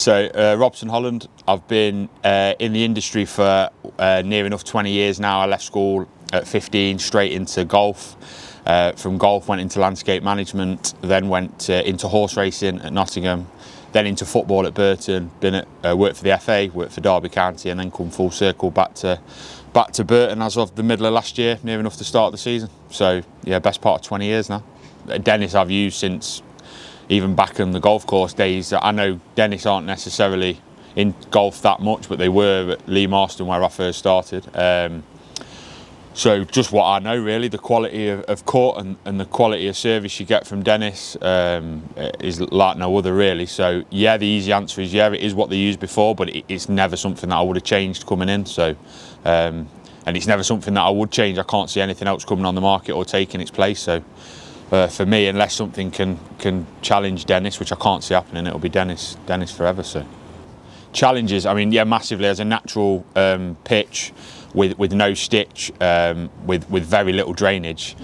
So Robson Holland, I've been in the industry for near enough 20 years now. I left school at 15, straight into golf. From golf went into landscape management, then went into horse racing at Nottingham, then into football at Burton, worked for the FA, worked for Derby County, and then come full circle back to Burton as of the middle of last year, near enough to start the season. So yeah, best part of 20 years now. Dennis I've used since even back in the golf course days. I know Dennis aren't necessarily in golf that much, but they were at Lee Marston where I first started. So just what I know really, the quality of cut and the quality of service you get from Dennis is like no other really. So yeah, the easy answer is yeah, it is what they used before, but it's never something that I would have changed coming in. So and it's never something that I would change. I can't see anything else coming on the market or taking its place. So for me, unless something can challenge Dennis, which I can't see happening, it'll be Dennis forever. So challenges, I mean, yeah, massively. As a natural pitch with no stitch, with very little drainage,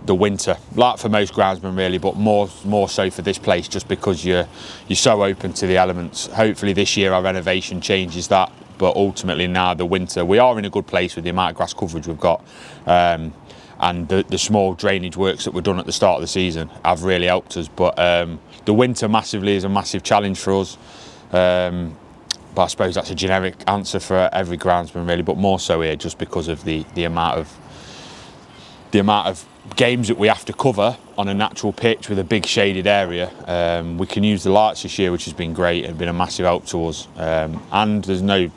the winter, like for most groundsmen really, but more so for this place, just because you're so open to the elements. Hopefully this year our renovation changes that, but ultimately now the winter, we are in a good place with the amount of grass coverage we've got. And the small drainage works that were done at the start of the season have really helped us. But the winter massively is a massive challenge for us. But I suppose that's a generic answer for every groundsman really, but more so here just because of the amount of games that we have to cover on a natural pitch with a big shaded area. We can use the lights this year, which has been great and been a massive help to us. And there's no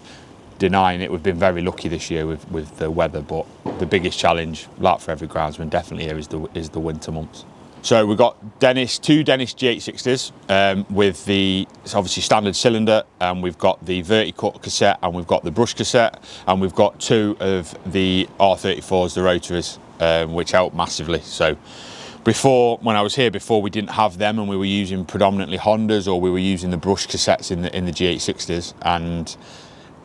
denying it, we've been very lucky this year with the weather, but the biggest challenge, like for every groundsman, definitely here is the winter months. So we've got two Dennis G860S with it's obviously standard cylinder, and we've got the verticut cassette, and we've got the brush cassette, and we've got two of the R34s, the rotaries, which help massively. So when I was here before, we didn't have them, and we were using predominantly Hondas, or we were using the brush cassettes in the G860s, and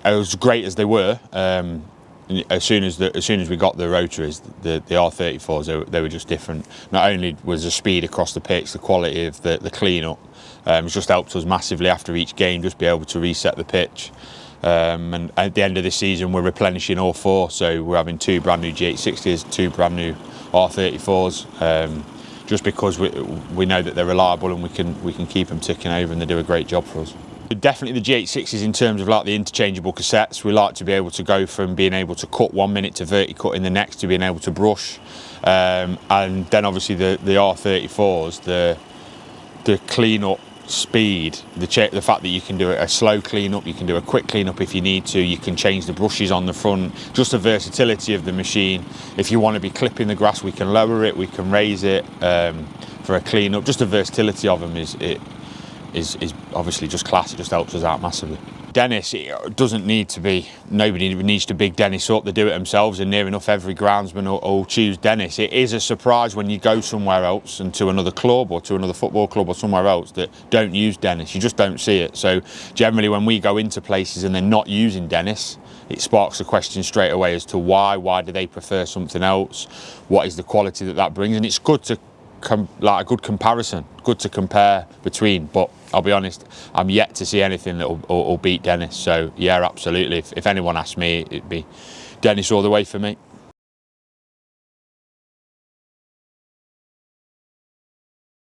as great as they were, as soon as we got the rotaries, the R34s, they were just different. Not only was the speed across the pitch, the quality of the clean-up, it's just helped us massively after each game, just be able to reset the pitch. And at the end of this season, we're replenishing all four, so we're having two brand new G860s, two brand new R34s, just because we know that they're reliable and we can keep them ticking over, and they do a great job for us. Definitely the G860s in terms of like the interchangeable cassettes. We like to be able to go from being able to cut 1 minute to verticut in the next to being able to brush, and then obviously the R34s, the clean up speed, the fact that you can do a slow clean up, you can do a quick clean up if you need to, you can change the brushes on the front, just the versatility of the machine. If you want to be clipping the grass, we can lower it, we can raise it for a clean up. Just the versatility of them is obviously just class. It just helps us out massively. Dennis, it doesn't need to be, nobody needs to big Dennis up. They do it themselves, and near enough every groundsman will choose Dennis. It is a surprise when you go somewhere else and to another club or to another football club or somewhere else that don't use Dennis. You just don't see it. So generally when we go into places and they're not using Dennis, it sparks a question straight away as to why do they prefer something else? What is the quality that brings? And it's good to like a good comparison, good to compare between, but I'll be honest, I'm yet to see anything that will beat Dennis. So yeah, absolutely, if anyone asks me, it'd be Dennis all the way for me.